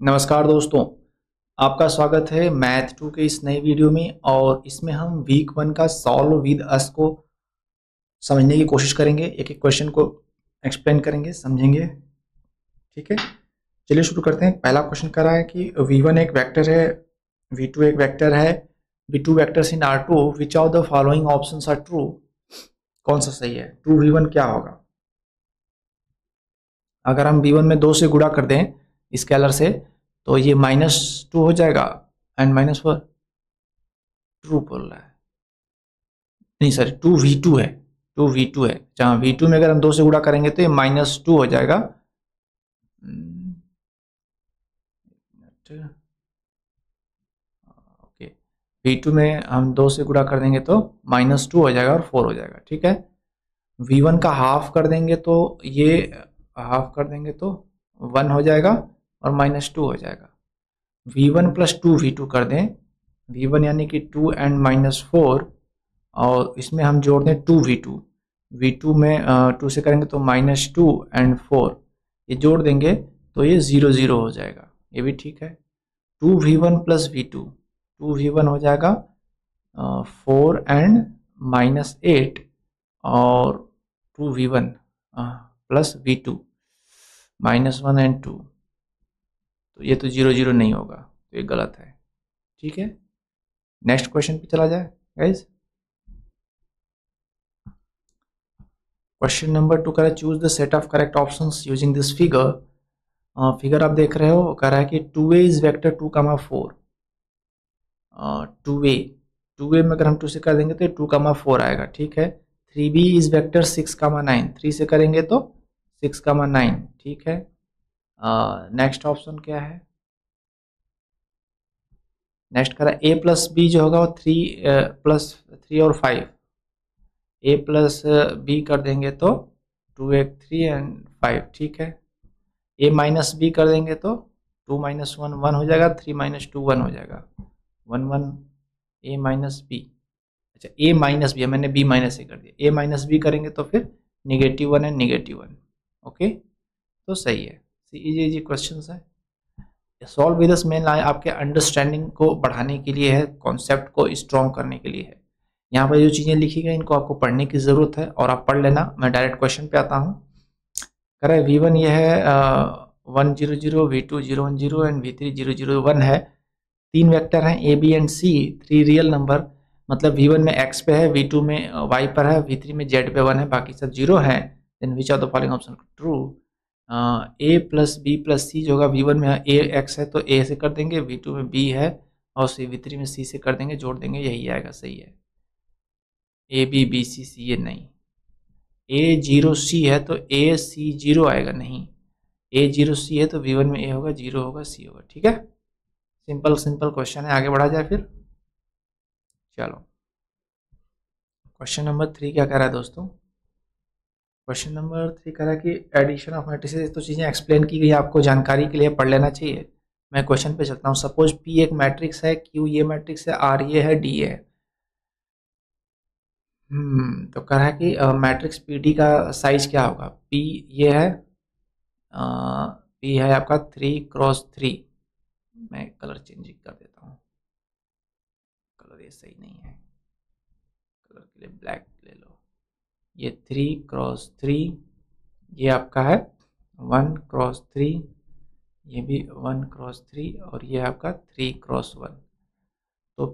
नमस्कार दोस्तों, आपका स्वागत है मैथ 2 के इस नई वीडियो में। और इसमें हम वीक 1 का सॉल्व विद अस को समझने की कोशिश करेंगे। एक एक क्वेश्चन को एक्सप्लेन करेंगे, समझेंगे। ठीक है, चलिए शुरू करते हैं। पहला क्वेश्चन कर रहा है कि v1 एक वेक्टर है, v2 एक वेक्टर है, v2 vectors in R2 which of the following options are true. कौन सा सही है? ट्रू v1 क्या होगा? अगर हम v1 में 2 से गुणा कर दें स्केलर से तो ये -2 हो जाएगा एंड -4 ट्रू बोल रहा है। नहीं सॉरी, 2v2 है, 2v2 है। जहाँ v2 में अगर हम 2 से गुणा करेंगे तो ये -2 हो जाएगा। ओके, v2 में हम 2 से गुणा कर देंगे तो -2 हो जाएगा और 4 हो जाएगा। ठीक है, v1 का हाफ कर देंगे तो ये हाफ कर देंगे तो 1 हो जाएगा और -2 हो जाएगा। v1 प्लस 2v2 कर दें, v1 यानी कि 2 एंड -4 और इसमें हम जोड़ दें 2v2। v2 में 2 से करेंगे तो -2 एंड 4, ये जोड़ देंगे तो ये 0 0 हो जाएगा। ये भी ठीक है। 2v1 प्लस v2, 2v1 हो जाएगा 4 एंड -8 और 2v1 प्लस v2 -1 एंड 2, तो ये तो 0 0 नहीं होगा, तो ये गलत है। ठीक है, नेक्स्ट क्वेश्चन पे चला जाए गाइज। क्वेश्चन नंबर 2 कह रहा है choose the set of correct options using this figure. Figure आप देख रहे हो, कह रहा है कि 2a इज वेक्टर 2, 4। 2a में अगर हम 2 से कर देंगे तो 2, 4 आएगा। ठीक है। 3b is vector 6, 9। 3 से करेंगे तो 6, 9। ठीक है। नेक्स्ट ऑप्शन क्या है? नेक्स्ट करा a प्लस बी जो होगा वो 3 और 5। a प्लस बी कर देंगे तो 2 एक 3 एंड 5। ठीक है। a माइनस बी कर देंगे तो 2 - 1 1 हो जाएगा, 3 - 2 1 हो जाएगा। 1 1 a माइनस बी, अच्छा a माइनस बी, मैंने b माइनस ए कर दिया। a माइनस बी करेंगे तो फिर -1 एंड -1। ओके, तो सही है। इजी क्वेश्चन है। सॉल्व विद अस मेन आपके अंडरस्टैंडिंग को बढ़ाने के लिए है, कॉन्सेप्ट को स्ट्रॉन्ग करने के लिए है। यहाँ पर जो चीज़ें लिखी गई इनको आपको पढ़ने की ज़रूरत है और आप पढ़ लेना। मैं डायरेक्ट क्वेश्चन पे आता हूँ। कह रहा है v1 ये है 1 0 0, v2 0 1 0 एंड v3 0 0 1 है। 3 वेक्टर हैं a b and c, 3 real number. मतलब v1 में x पे है, v2 में y पर है, v3 में z पे 1 है, बाकी सब 0 है। Then which of the following option true. a plus B plus C जो होगा, v1 में a x है तो a से कर देंगे, v2 में b है और v3 में c से कर देंगे, जोड़ देंगे, यही आएगा। सही है। a b b c c, ये नहीं। a 0 c है तो a c 0 आएगा, नहीं। a 0 c है तो v1 में a होगा, 0 होगा, c होगा। ठीक है, सिंपल सिंपल क्वेश्चन है। आगे बढ़ा जाए फिर। चलो क्वेश्चन नंबर 3 क्या कह रहा है दोस्तों? क्वेश्चन नंबर 3 कह रहा है कि एडिशन ऑफ मैट्रिसेस, तो चीज़ें एक्सप्लेन की गई, आपको जानकारी के लिए पढ़ लेना चाहिए। मैं क्वेश्चन पे चलता हूँ। सपोज P एक मैट्रिक्स है, Q ये मैट्रिक्स है, R ये है, D है। तो कह रहा है कि मैट्रिक्स PD का साइज क्या होगा? P ये है, P है आपका 3x3। मैं कलर चेंज कर देता हूँ, कलर ये सही नहीं है, कलर के लिए ब्लैक ले लो। ये 3x3, ये आपका है 1x3, ये भी 1x3 और ये आपका 3x1। तो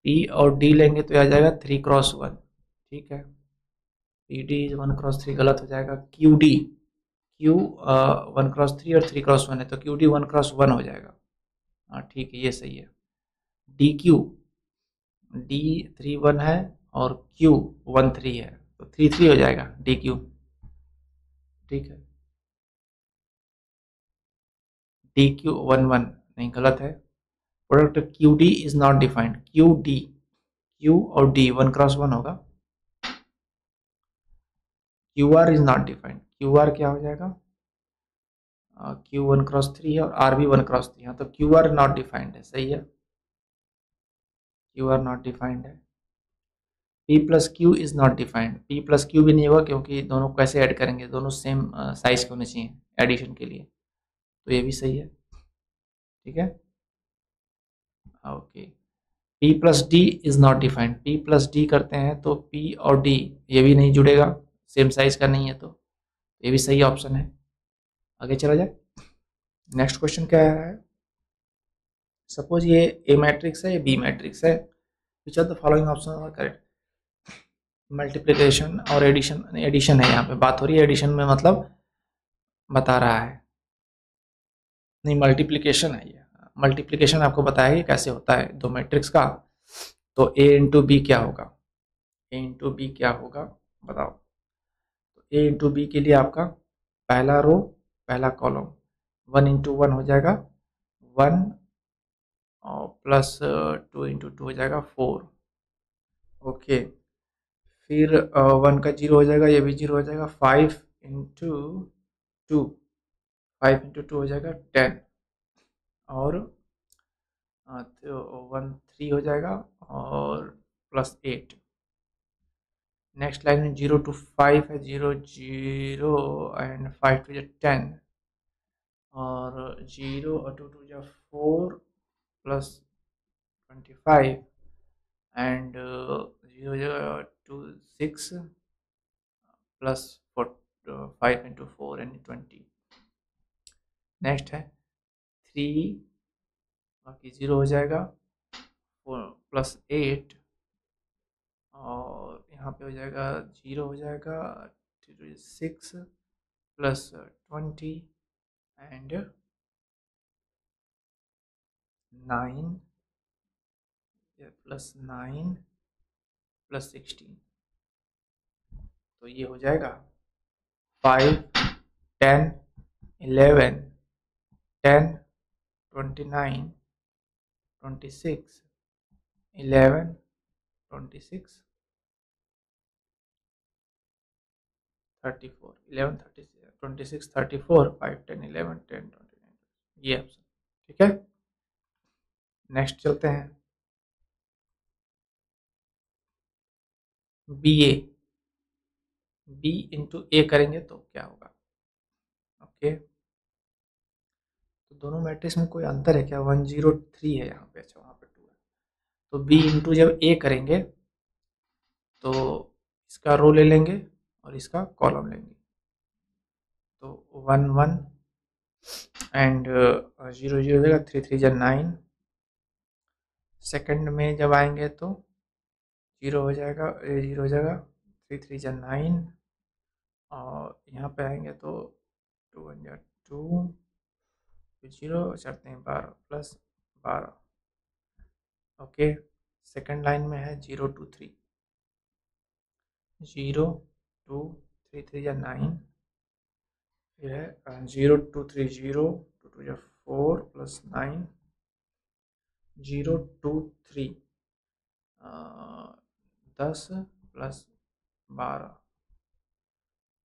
P और D लेंगे तो आ जाएगा 3x1। ठीक है। PD 1x3 गलत हो जाएगा। Q 1x3 और 3x1 है तो QD 1x1 हो जाएगा। हाँ ठीक है, ये सही है। D 3 1 है और Q 1 3 है तो 3 3 हो जाएगा DQ। ठीक है। DQ 1 1 नहीं, गलत है। Product QD is not defined. Q और D 1x1 होगा। QR is not defined. QR क्या हो जाएगा? Q 1x3 है और R भी 1x3 है, तो QR नॉट डिफाइंड है। सही है, QR नॉट डिफाइंड है। P plus Q is not defined. P plus Q भी नहीं होगा क्योंकि दोनों को कैसे ऐड करेंगे, दोनों सेम साइज के होने चाहिए एडिशन के लिए, तो ये भी सही है। ठीक है, okay. P plus D is not defined, P plus D करते हैं तो P और D ये भी नहीं जुड़ेगा, सेम साइज का नहीं है, तो ये भी सही ऑप्शन है। आगे चला जाए, नेक्स्ट क्वेश्चन क्या है। सपोज ये ए मैट्रिक्स है, ये बी मैट्रिक्स है, which are the following option are correct. Multiplication और एडिशन, एडिशन है यहाँ पे बात हो रही है, एडिशन में मतलब बता रहा है, नहीं मल्टीप्लिकेशन है ये, मल्टीप्लिकेशन आपको बताया कि कैसे होता है दो मैट्रिक्स का। तो ए इंटू बी क्या होगा, ए इंटू बी क्या होगा बताओ। तो ए इंटू बी के लिए आपका पहला रो पहला कॉलम 1 इंटू 1 हो जाएगा 1, और प्लस 2 इंटू 2 हो जाएगा 4, ओके। फिर 1 का 0 हो जाएगा, ये भी 0 हो जाएगा, 5 इंटू 2, 5 इंटू 2 हो जाएगा 10, और तो 1 3 हो जाएगा, और प्लस 8। नेक्स्ट लाइन में 0 टू 5 है, 0 0 एंड 5 टू 10, और 0 और 2 to 4 plus 25, and 0 to 6 plus 5 into 4 and 20। Next है 3, बाकी 0 हो जाएगा, 4 प्लस 8, और यहाँ पे हो जाएगा 0 हो जाएगा, 6 प्लस 20 एंड 9 प्लस 9 प्लस 16, तो ये हो जाएगा 5 10 11 10 29 26 11 26 34 11 26 34 5 10 11 10 29, ये ऑप्शन, ठीक है। नेक्स्ट चलते हैं, बी ए, बी इंटू ए करेंगे तो क्या होगा, ओके। तो दोनों मैट्रिक्स में कोई अंतर है क्या, 103 है यहाँ पे, अच्छा वहाँ पे 2 है। तो बी इंटू जब ए करेंगे तो इसका रो ले लेंगे और इसका कॉलम लेंगे, तो 1 1 एंड 0 0 हो जाएगा, 3 3 जा 9। सेकंड में जब आएंगे तो 0 हो जाएगा, 0 हो जाएगा, 3 3 जा 9, और यहाँ पे आएंगे तो 2 1 जा 2, 0 चढ़ते हैं 12 प्लस 12, ओके। सेकंड लाइन में है 0 2 3, 0 2 3 3 या 9, फिर है 0 2 3 0 2 2 या 4 प्लस 9, 0 2 3 10 प्लस 12,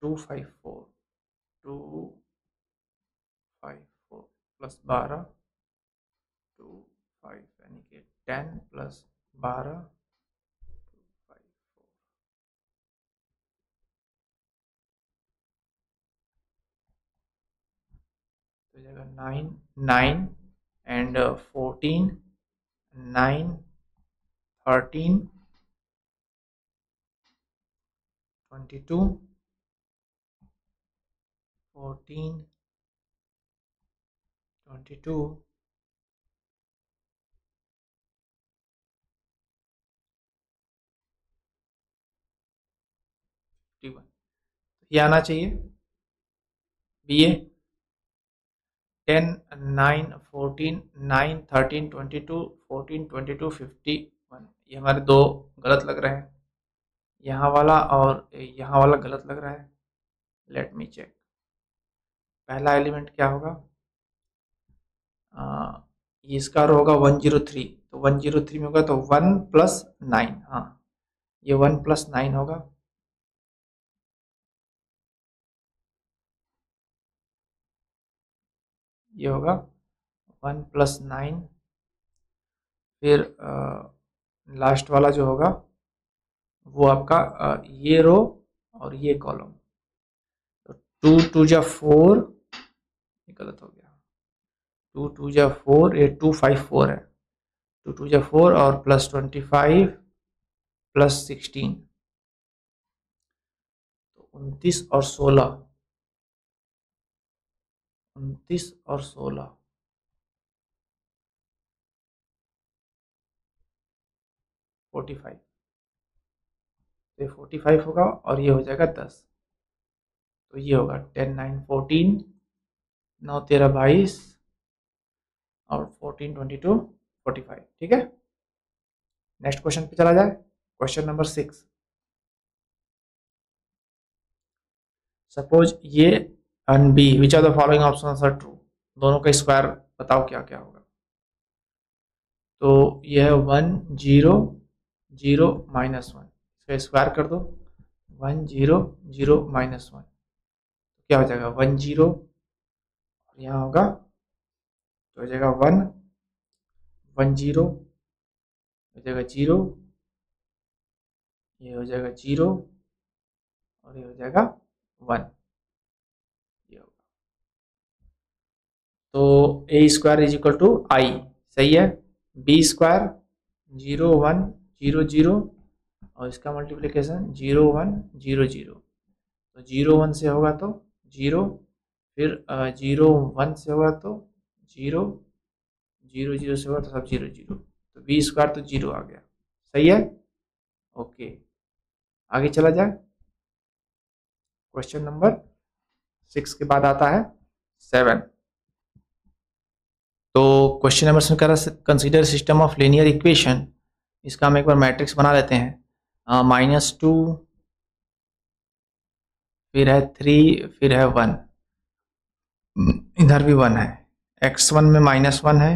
2 5 4 2 5 4 प्लस 12 2 5, यानी कि 10 प्लस 12 2 5 4, तो हो जाएगा 9 9 एंड 14 9 13 22 14 22 51, ये आना चाहिए बी ए। 10 9 14 9 13 22 14 22 51, ये हमारे दो गलत लग रहे हैं, यहाँ वाला और यहाँ वाला गलत लग रहा है। लेट मी चेक, पहला एलिमेंट क्या होगा, ये इसका रो होगा 103, तो 103 में होगा तो 1 प्लस 9, हाँ ये 1 प्लस 9 होगा, ये होगा 1 प्लस 9, फिर लास्ट वाला जो होगा वो आपका ये रो और ये कॉलम, तो 2 2 जा 4, ये गलत हो गया, टू टू जा 4, ये 254 है, 2 जा 4 और प्लस 25 प्लस 16, तो 29 और 16, 29 और 16, 45, तो ये 45 होगा और ये हो जाएगा 10, तो ये होगा 10 9 14, 9 13 22 और 14 22 45। ठीक है, नेक्स्ट क्वेश्चन पे चला जाए। क्वेश्चन नंबर 6, सपोज ये and B which are the following options are true, दोनों का स्क्वायर बताओ क्या क्या होगा। तो यह है 1 0 0 -1, इसका स्क्वायर कर दो, 1 0 0 -1, क्या हो जाएगा 1 0, और यहाँ होगा तो हो जाएगा 1 1 0, हो जाएगा 0, ये हो जाएगा 0 और ये हो जाएगा 1, ये होगा। तो ए स्क्वायर इज इक्वल टू आई, सही है। बी स्क्वायर 0 1 0 0 और इसका मल्टीप्लिकेशन 0 1 0 0, तो 0 1 से होगा तो 0, फिर 0 1 से होगा तो 0, 0 0 से होगा तो सब 0 0, तो बी स्क्वायर तो 0 आ गया, सही है। ओके, आगे चला जाए। क्वेश्चन नंबर 6 के बाद आता है 7। तो क्वेश्चन नंबर में कह रहा है consider system of linear equation, इसका हम एक बार मैट्रिक्स बना लेते हैं। -2, फिर है 3, फिर है 1, इधर भी 1 है, x1 में -1 है,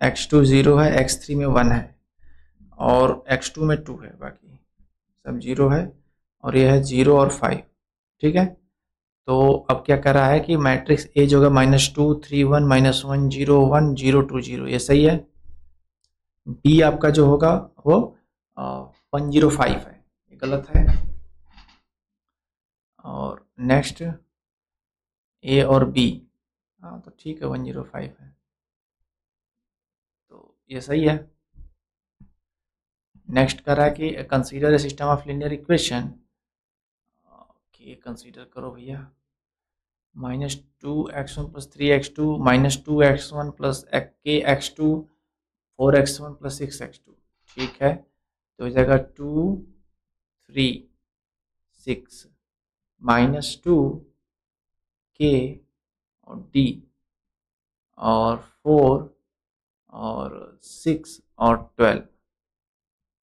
x2 0 है, x3 में 1 है और x2 में 2 है, बाकी सब 0 है और यह है 0 और 5। ठीक है, तो अब क्या कर रहा है कि मैट्रिक्स ए जो होगा -2 3 1 -1 0 1 0 2 0, ये सही है। बी आपका जो होगा वो 105 है, ये गलत है। और नेक्स्ट ए और बी, हाँ तो ठीक है 105 है, तो ये सही है। नेक्स्ट कर रहा है कि consider a system of linear equation, okay consider करो भैया। -2x1 + 3x2 -2x1 + kx2 4x1 + 6x2, ठीक है, तो हो जाएगा 2 3 6 -2 k और d और 4 और 6 और 12,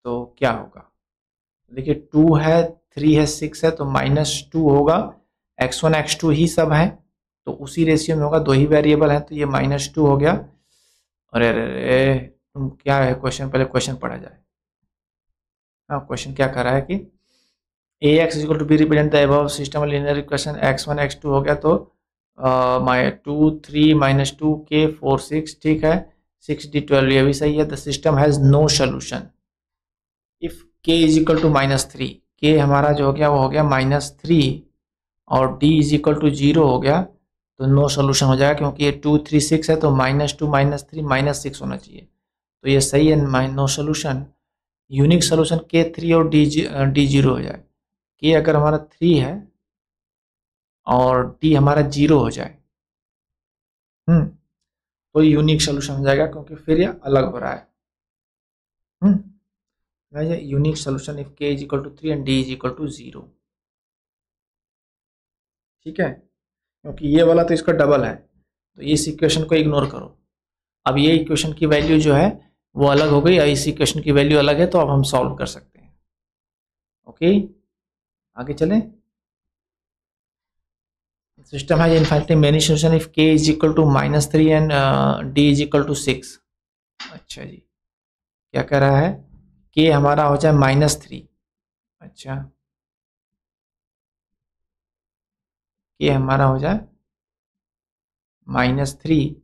तो क्या होगा। देखिए 2 है 3 है 6 है, तो -2 होगा, x1 x2 ही सब है, तो उसी रेशियो में होगा, दो ही वेरिएबल है, तो ये -2 हो गया। अरे अरे अरे तुम क्या है क्वेश्चन, पहले क्वेश्चन पढ़ा जाए। हाँ, क्वेश्चन क्या कर रहा है कि ax = b represent the above system of linear equation, x1 x2 हो गया, तो 2 3 -2 k 4 6, ठीक है, 6d 12, ये भी सही है। The system has no solution if k = -3, k हमारा जो हो गया वो हो गया -3 और d = 0 हो गया, तो नो सोल्यूशन हो जाएगा, क्योंकि ये 2 3 6 है, तो -2 -3 -6 होना चाहिए, तो ये सही है, no solution. Unique solution k 3 और d 0 हो जाए, k अगर हमारा 3 है और d हमारा 0 हो जाए, तो यूनिक सोल्यूशन हो जाएगा, क्योंकि फिर ये अलग हो रहा है। Unique solution if k = 3 and d = 0, ठीक है, क्योंकि ये वाला तो इसका डबल है, तो इस इक्वेशन को इग्नोर करो। अब ये इक्वेशन की वैल्यू जो है वो अलग हो गई और इस इक्वेशन की वैल्यू अलग है, तो अब हम सॉल्व कर सकते हैं। ओके, आगे चलें। सिस्टम है infinitely many solution if k = -3 and d = 6। अच्छा जी, क्या कह रहा है, k हमारा हो जाए -3, अच्छा k हमारा हो जाए -3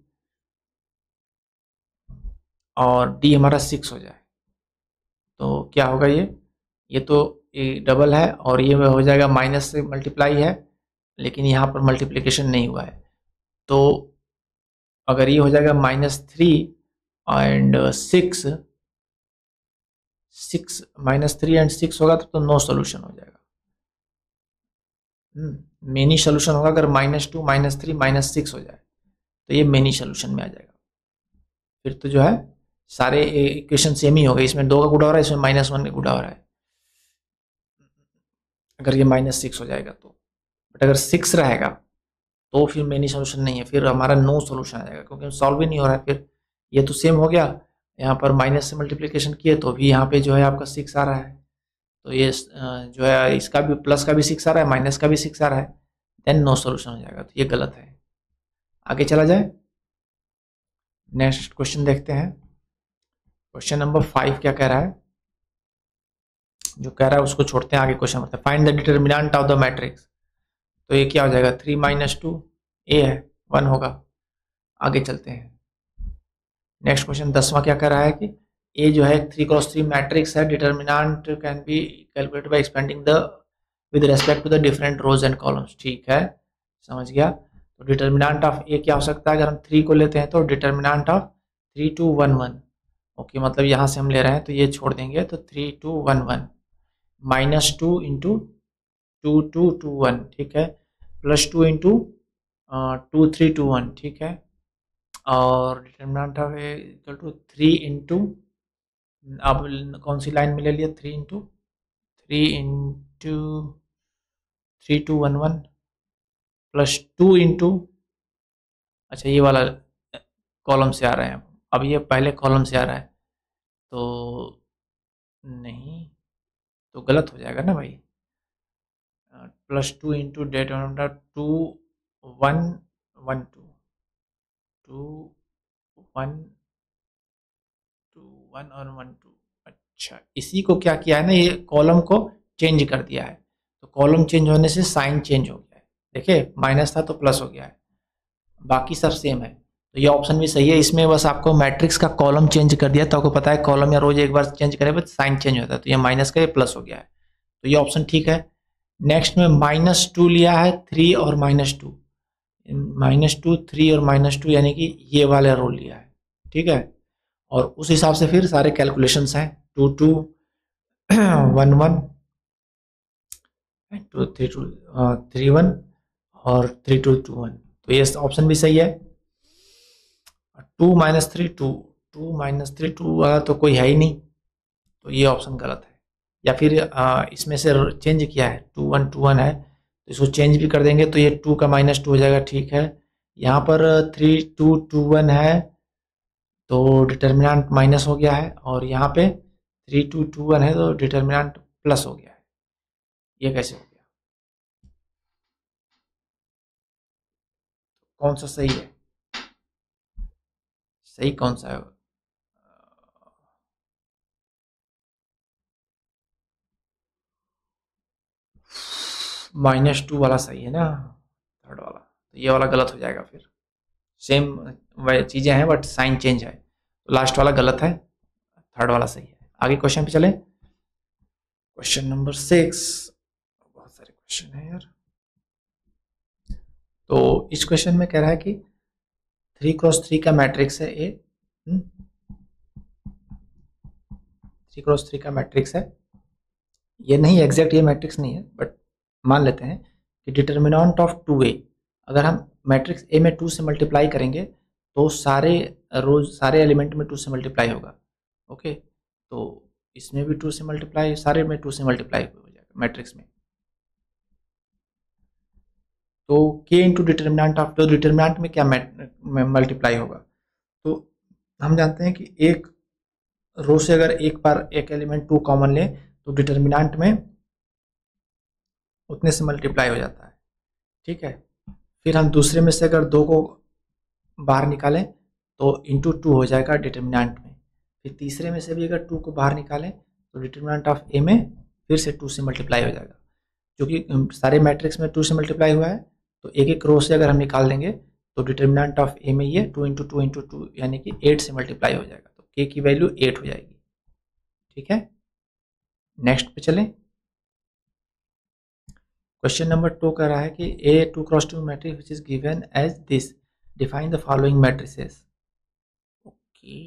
और d हमारा 6 हो जाए, तो क्या होगा, ये तो ये डबल है और ये हो जाएगा माइनस से मल्टीप्लाई है, लेकिन यहाँ पर मल्टीप्लिकेशन नहीं हुआ है, तो अगर ये हो जाएगा -3 एंड 6, -3 एंड 6 होगा तो नो सोल्यूशन हो जाएगा। मेनी सोल्यूशन होगा अगर -2 -3 -6 हो जाए तो ये मेनी सोल्यूशन में आ जाएगा। फिर तो जो है सारे इक्वेशन सेम ही हो गए, इसमें 2 का गुणा हो रहा है, इसमें -1 का गुणा हो रहा है, अगर ये -6 हो जाएगा तो। बट अगर 6 रहेगा तो फिर मेनी सोल्यूशन नहीं है, फिर हमारा नो सोल्यूशन आ जाएगा, क्योंकि सॉल्व ही नहीं हो रहा है। फिर ये तो सेम हो गया, यहाँ पर माइनस से मल्टीप्लिकेशन किए तो भी यहाँ पे जो है आपका 6 आ रहा है, तो ये जो है इसका भी प्लस का भी 6 आ रहा है, माइनस का भी 6 आ रहा है, देन नो सोल्यूशन हो जाएगा, तो ये गलत है। आगे चला जाए, नेक्स्ट क्वेश्चन देखते हैं। क्वेश्चन नंबर 5 क्या कह रहा है, जो कह रहा है उसको छोड़ते हैं, आगे क्वेश्चन बढ़ते हैं। Find the determinant of the matrix, तो ये क्या हो जाएगा, 3 - 2 ए है, 1 होगा। आगे चलते हैं, नेक्स्ट क्वेश्चन 10वां क्या कह रहा है कि ए जो है 3x3 मैट्रिक्स है, determinant can be calculated by expanding the with respect to the different rows and columns. ठीक है, समझ गया। तो डिटर्मिनेंट ऑफ ए क्या हो सकता है, अगर हम 3 को लेते हैं तो डिटर्मिनेंट ऑफ 3 2 1 1। ओके, मतलब यहाँ से हम ले रहे हैं तो ये छोड़ देंगे, तो 3 2 1 1 -2 इंटू 2 2 2 1, ठीक है, +2 इंटू 2 3 2 1, ठीक है, और determinant of A equal to 3 into, अब कौन सी लाइन में ले लिया, 3 2 1 1 +2 इंटू, अच्छा ये वाला कॉलम से आ रहे हैं, अब ये पहले कॉलम से आ रहा है तो नहीं, तो गलत हो जाएगा ना भाई। +2 इंटू डिटर्मिनेंट 2 1 1 2 2 1 2 1 और 1 2। अच्छा, इसी को क्या किया है ना, ये कॉलम को चेंज कर दिया है, तो कॉलम चेंज होने से साइन चेंज हो गया है। देखिए माइनस था तो प्लस हो गया है, बाकी सब सेम है, तो ये ऑप्शन भी सही है। इसमें बस आपको मैट्रिक्स का कॉलम चेंज कर दिया, तो आपको पता है कॉलम या रोज एक बार चेंज करे बस साइन चेंज होता है, तो ये माइनस का ये प्लस हो गया है, तो ये ऑप्शन ठीक है। नेक्स्ट में -2 लिया है, 3 और -2, -2 3 और -2 यानी कि ये वाला रोल लिया है, ठीक है, और उस हिसाब से फिर सारे कैलकुलेशंस हैं, 2 2 1 1 2 3 2 3 1 और 3 2 2 1, तो ये ऑप्शन भी सही है। 2 - 3 2 2 - 3 2 वाला तो कोई है ही नहीं, तो ये ऑप्शन गलत है। या फिर इसमें से चेंज किया है, 2 1 2 1 है, तो इसको चेंज भी कर देंगे तो ये 2 का -2 हो जाएगा, ठीक है। यहाँ पर 3 2 2 1 है, तो डिटर्मिनेंट माइनस हो गया है, और यहाँ पे 3 2 2 1 है तो डिटर्मिनेंट प्लस हो गया है, ये कैसे हो गया, कौन सा सही है, सही कौन सा है, -2 वाला सही है ना, थर्ड वाला, तो ये वाला गलत हो जाएगा। फिर सेम वह चीज़ें हैं बट साइन चेंज है, तो लास्ट वाला गलत है, थर्ड वाला सही है। आगे क्वेश्चन पे चले, क्वेश्चन नंबर 6, बहुत सारे क्वेश्चन है यार। तो इस क्वेश्चन में कह रहा है कि 3x3 का मैट्रिक्स है ए, 3x3 का मैट्रिक्स है, ये नहीं एग्जैक्ट ये मैट्रिक्स नहीं है, बट मान लेते हैं कि डिटर्मिनेंट ऑफ 2a, अगर हम मैट्रिक्स ए में 2 से मल्टीप्लाई करेंगे तो सारे रोज सारे एलिमेंट में 2 से मल्टीप्लाई होगा, ओके, तो इसमें भी 2 से मल्टीप्लाई, सारे में 2 से मल्टीप्लाई हो जाएगा मैट्रिक्स में, तो k इंटू डिटर्मिनेंट ऑफ, तो डिटर्मिनेंट में क्या मल्टीप्लाई होगा, तो हम जानते हैं कि एक रो से अगर एक बार एक एलिमेंट 2 कॉमन ले तो डिटर्मिनेंट में उतने से मल्टीप्लाई हो जाता है, ठीक है। फिर हम दूसरे में से अगर 2 को बाहर निकालें तो इंटू 2 हो जाएगा डिटर्मिनेंट में, फिर तीसरे में से भी अगर 2 को बाहर निकालें तो डिटर्मिनेंट ऑफ ए में फिर से 2 से मल्टीप्लाई हो जाएगा, क्योंकि सारे मैट्रिक्स में 2 से मल्टीप्लाई हुआ है, तो एक एक रो से अगर हम निकाल देंगे तो डिटर्मिनेंट ऑफ ए में ये 2 इंटू 2 इंटू 2 यानी कि 8 से मल्टीप्लाई हो जाएगा, तो के की वैल्यू 8 हो जाएगी, ठीक है। नेक्स्ट पे चलें, क्वेश्चन नंबर 2 कह रहा है कि a 2x2 matrix which is given as this, define the following matrices. Okay,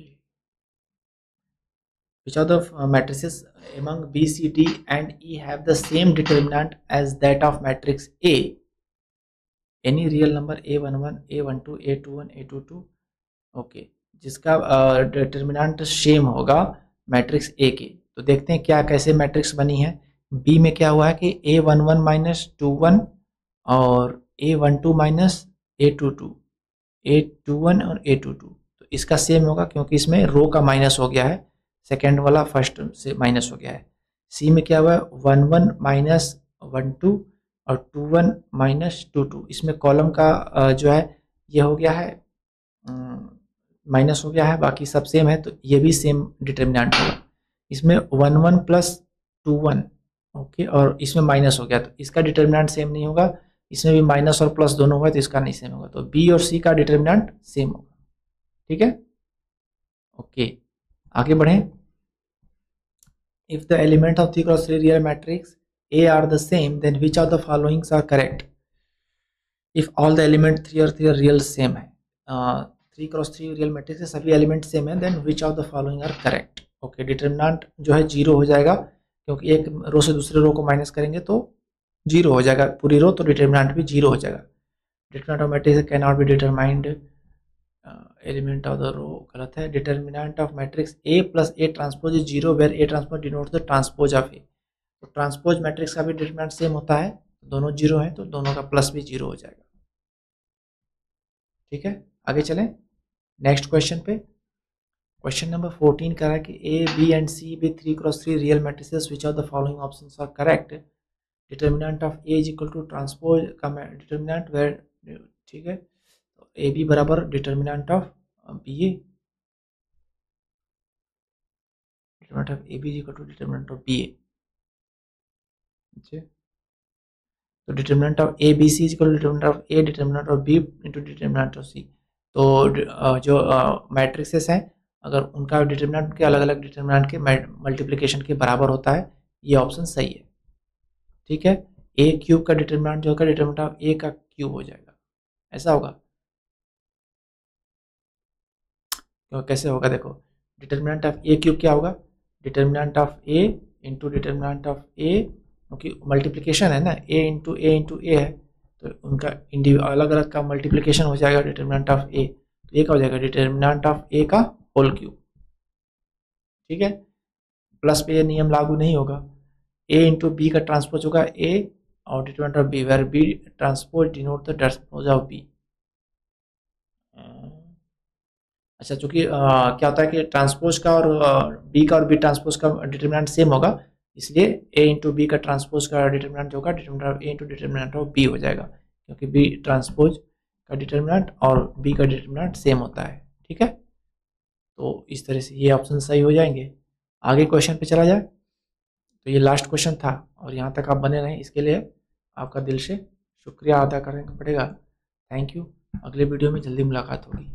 which of the matrices among B, C, D and E have the same determinant as that of matrix A? Any real number A11, A12, A21, A22. Okay, जिसका determinant same होगा matrix A के. तो देखते हैं क्या कैसे matrix बनी है. बी में क्या हुआ है कि A11 माइनस 21 और A12 माइनस A22, A21 और A22. तो इसका सेम होगा क्योंकि इसमें रो का माइनस हो गया है, सेकेंड वाला फर्स्ट से माइनस हो गया है. सी में क्या हुआ है 11 माइनस 12 और 21 माइनस 22. इसमें कॉलम का जो है ये हो गया है माइनस हो गया है, बाकी सब सेम है तो ये भी सेम डिटर्मिनेंट होगा. इसमें 11 प्लस 21 ओके और इसमें माइनस हो गया तो इसका डिटर्मिनेंट सेम नहीं होगा. इसमें भी माइनस और प्लस दोनों होगा तो इसका नहीं सेम होगा. तो बी और सी का डिटर्मिनेंट सेम होगा. ठीक है, ओके आगे बढ़ें. If the element of 3x3 real matrix A are the same then which of the followings are correct. If all the element 3 और 3 रियल सेम है, 3x3 रियल मैट्रिक्स के सभी एलिमेंट सेम है, then which of the following are correct. Okay, determinant जो है zero हो जाएगा क्योंकि एक रो से दूसरे रो को माइनस करेंगे तो जीरो हो जाएगा पूरी रो, तो डिटर्मिनेंट भी जीरो हो जाएगा. Determinant of matrix can not be determined element of the row, गलत है. Determinant of matrix A plus A transpose is zero where A transpose denotes the transpose of A. तो ट्रांसपोज मैट्रिक्स का भी determinant same होता है, दोनों zero है तो दोनों का प्लस भी जीरो हो जाएगा. ठीक है, आगे चलें नेक्स्ट क्वेश्चन पे. क्वेश्चन नंबर 14 कह रहा है कि ए बी एंड सी भी 3x3 real matrices which of the following options are correct. Determinant of A is equal to transpose का डिटर्मिनेंट वेयर. ठीक है, तो ए बी बराबर determinant of B A. Determinant of A B is equal to determinant of B A. तो determinant of A B C is equal to determinant of A determinant of B into determinant of C. तो जो matrixes हैं अगर उनका determinant के अलग अलग determinant के मल्टीप्लिकेशन के बराबर होता है, ये ऑप्शन सही है. ठीक है, ए क्यूब का डिटर्मिनेंट जो होगा डिटर्मिनेंट ऑफ ए का क्यूब हो जाएगा, ऐसा होगा. तो कैसे होगा देखो, डिटर्मिनेंट ऑफ ए क्यूब क्या होगा, determinant of A into determinant of A, क्योंकि मल्टीप्लिकेशन है ना, ए इंटू ए है तो उनका अलग अलग का मल्टीप्लिकेशन हो जाएगा डिटर्मिनेंट ऑफ ए. तो ए का हो जाएगा डिटर्मिनेंट ऑफ ए का होल क्यूब. ठीक है, प्लस पे ये नियम लागू नहीं होगा. ए इंटू बी का ट्रांसपोज होगा ए और determinant of B where B transpose denote the transpose of B. अच्छा, चूंकि क्या होता है कि ट्रांसपोज का और बी का और बी ट्रांसपोज का डिटर्मिनेंट सेम होगा, इसलिए ए इंटू बी का ट्रांसपोज का डिटर्मिनेंट जो होगा determinant of A into determinant of B हो जाएगा, क्योंकि बी ट्रांसपोज का डिटर्मिनेंट और बी का डिटर्मिनेंट सेम होता है. ठीक है, तो इस तरह से ये ऑप्शन सही हो जाएंगे. आगे क्वेश्चन पे चला जाए. तो ये लास्ट क्वेश्चन था और यहाँ तक आप बने रहें इसके लिए आपका दिल से शुक्रिया अदा करना पड़ेगा. Thank you. अगले वीडियो में जल्दी मुलाकात होगी.